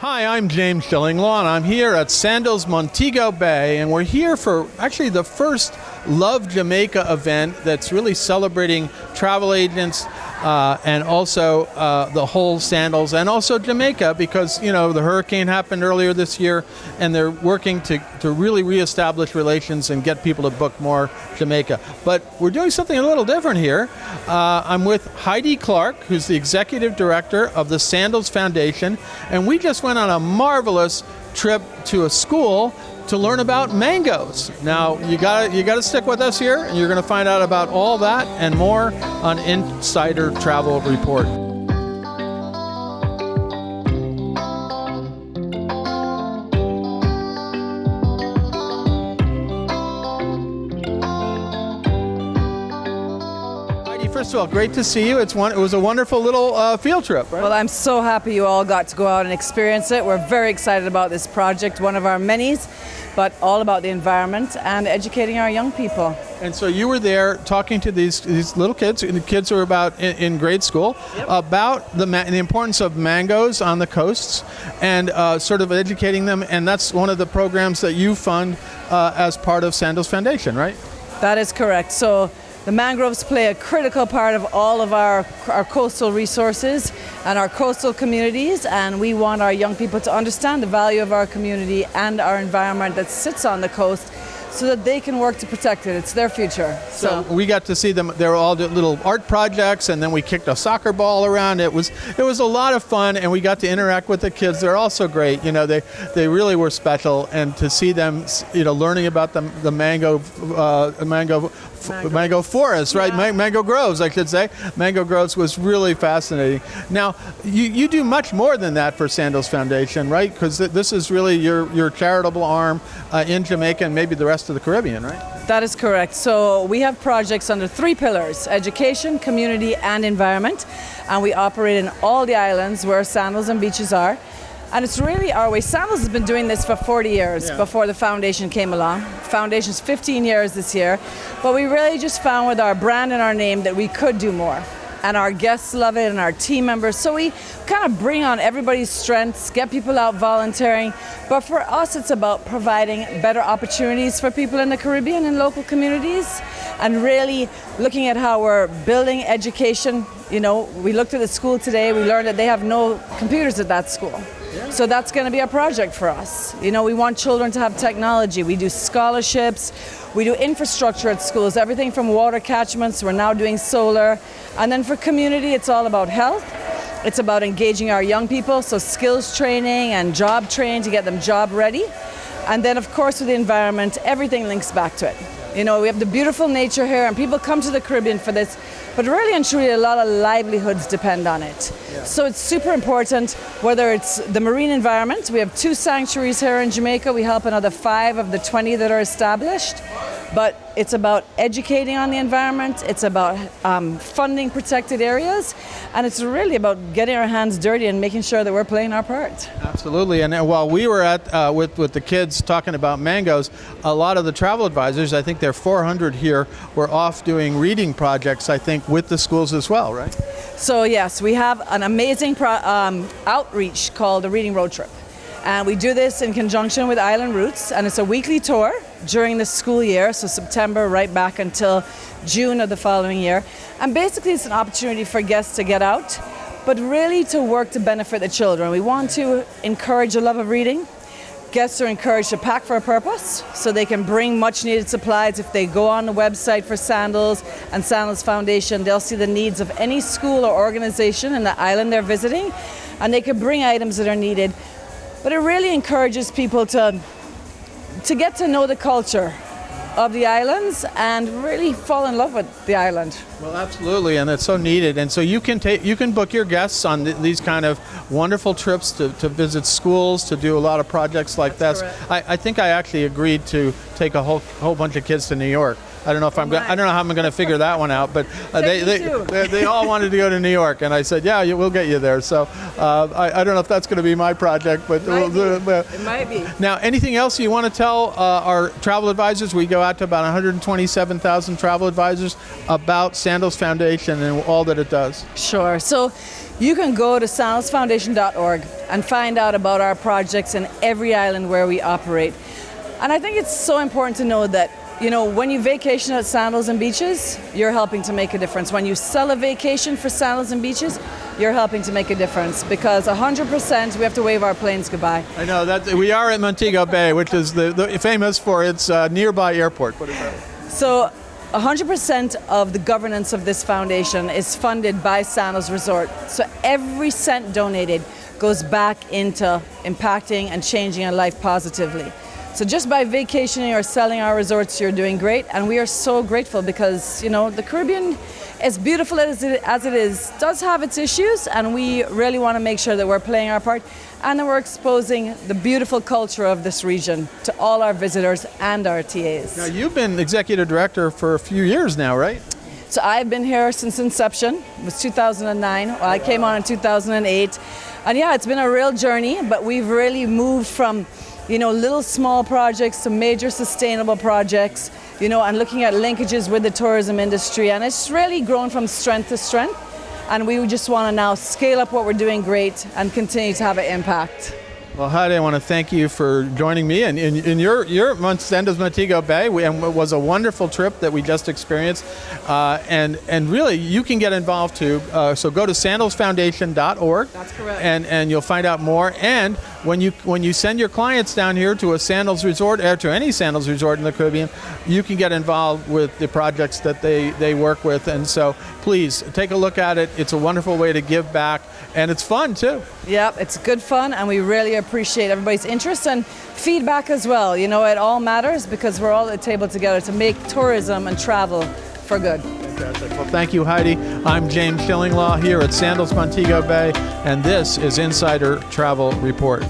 Hi, I'm James Shillinglaw, and I'm here at Sandals Montego Bay, and we're here for actually the first Love Jamaica event that's really celebrating travel agents and also the whole Sandals and also Jamaica, because the hurricane happened earlier this year, and they're working to really reestablish relations and get people to book more Jamaica. But we're doing something a little different here. I'm with Heidi Clark, who's the executive director of the Sandals Foundation, and we just went on a marvelous trip to a school to learn about mangoes. Now, you gotta stick with us here, and you're gonna find out about all that and more on Insider Travel Report. First of all, great to see you. It was a wonderful little field trip, right? Well, I'm so happy you all got to go out and experience it. We're very excited about this project, one of our minis, but all about the environment and educating our young people. And so you were there talking to these little kids, and the kids who are about in grade school, yep, about the importance of mangoes on the coasts and sort of educating them. And that's one of the programs that you fund as part of Sandals Foundation, right? That is correct. So the mangroves play a critical part of all of our coastal resources and our coastal communities, and we want our young people to understand the value of our community and our environment that sits on the coast so that they can work to protect it. It's their future. So we got to see them. They were all little art projects, and then we kicked a soccer ball around. It was a lot of fun, and we got to interact with the kids. They're also great. They really were special, and to see them, learning about the mango forest, right? Yeah. Mango groves, I should say. Mango groves was really fascinating. Now, you do much more than that for Sandals Foundation, right? Because this is really your charitable arm in Jamaica and maybe the rest of the Caribbean, right? That is correct. So we have projects under 3 pillars: education, community, and environment. And we operate in all the islands where sandals and beaches are. And it's really our way. Sandals has been doing this for 40 years before the foundation came along. Foundation's 15 years this year. But we really just found with our brand and our name that we could do more. And our guests love it and our team members. So we kind of bring on everybody's strengths, get people out volunteering. But for us, it's about providing better opportunities for people in the Caribbean and local communities, and really looking at how we're building education. We looked at the school today, we learned that they have no computers at that school. So that's going to be a project for us. We want children to have technology. We do scholarships. We do infrastructure at schools, everything from water catchments. We're now doing solar. And then for community, it's all about health. It's about engaging our young people, so skills training and job training to get them job ready. And then, of course, with the environment, everything links back to it. We have the beautiful nature here, and people come to the Caribbean for this, but really and truly a lot of livelihoods depend on it. Yeah. So it's super important, whether it's the marine environment. We have 2 sanctuaries here in Jamaica. We help another 5 of the 20 that are established. But it's about educating on the environment, it's about funding protected areas, and it's really about getting our hands dirty and making sure that we're playing our part. Absolutely, and while we were at with the kids talking about mangoes, a lot of the travel advisors, I think there are 400 here, were off doing reading projects, I think, with the schools as well, right? So yes, we have an amazing outreach called the Reading Road Trip. And we do this in conjunction with Island Roots, and it's a weekly tour during the school year, so September right back until June of the following year. And basically it's an opportunity for guests to get out, but really to work to benefit the children. We want to encourage a love of reading. Guests are encouraged to pack for a purpose, so they can bring much needed supplies. If they go on the website for Sandals and Sandals Foundation, they'll see the needs of any school or organization in the island they're visiting, and they can bring items that are needed. But it really encourages people to get to know the culture of the islands and really fall in love with the island. Well, absolutely, and it's so needed. And so you can book your guests on these kind of wonderful trips to visit schools, to do a lot of projects like this. I think I actually agreed to take a whole bunch of kids to New York I don't know if I don't know how I'm going to figure that one out, but they all wanted to go to New York, and I said, yeah, we'll get you there. So I don't know if that's going to be my project, but it might be. Now, anything else you want to tell our travel advisors? We go out to about 127,000 travel advisors about Sandals Foundation and all that it does. Sure. So you can go to sandalsfoundation.org and find out about our projects in every island where we operate. And I think it's so important to know that, when you vacation at Sandals and Beaches, you're helping to make a difference. When you sell a vacation for Sandals and Beaches, you're helping to make a difference, because 100% we have to wave our planes goodbye. I know that we are at Montego Bay, which is the famous for its nearby airport. What is that? So 100% of the governance of this foundation is funded by Sandals Resort. So every cent donated goes back into impacting and changing a life positively. So just by vacationing or selling our resorts, you're doing great. And we are so grateful because, the Caribbean, as beautiful as it is, does have its issues. And we really want to make sure that we're playing our part and that we're exposing the beautiful culture of this region to all our visitors and our TAs. Now, you've been executive director for a few years now, right? So I've been here since inception. It was 2009. Well, I came on in 2008. And yeah, it's been a real journey, but we've really moved from little small projects to major sustainable projects, and looking at linkages with the tourism industry. And it's really grown from strength to strength. And we just want to now scale up what we're doing great and continue to have an impact. Well, Heidi, I want to thank you for joining me in your Sandals Montego Bay. It was a wonderful trip that we just experienced, and really you can get involved too. So go to sandalsfoundation.org. That's correct. And you'll find out more. And when you send your clients down here to a Sandals resort or to any Sandals resort in the Caribbean, you can get involved with the projects that they work with. And so please take a look at it. It's a wonderful way to give back, and it's fun too. Yep, it's good fun, and we really appreciate everybody's interest and feedback as well. It all matters because we're all at the table together to make tourism and travel for good. Fantastic. Well, thank you, Heidi. I'm James Shillinglaw here at Sandals Montego Bay, and this is Insider Travel Report.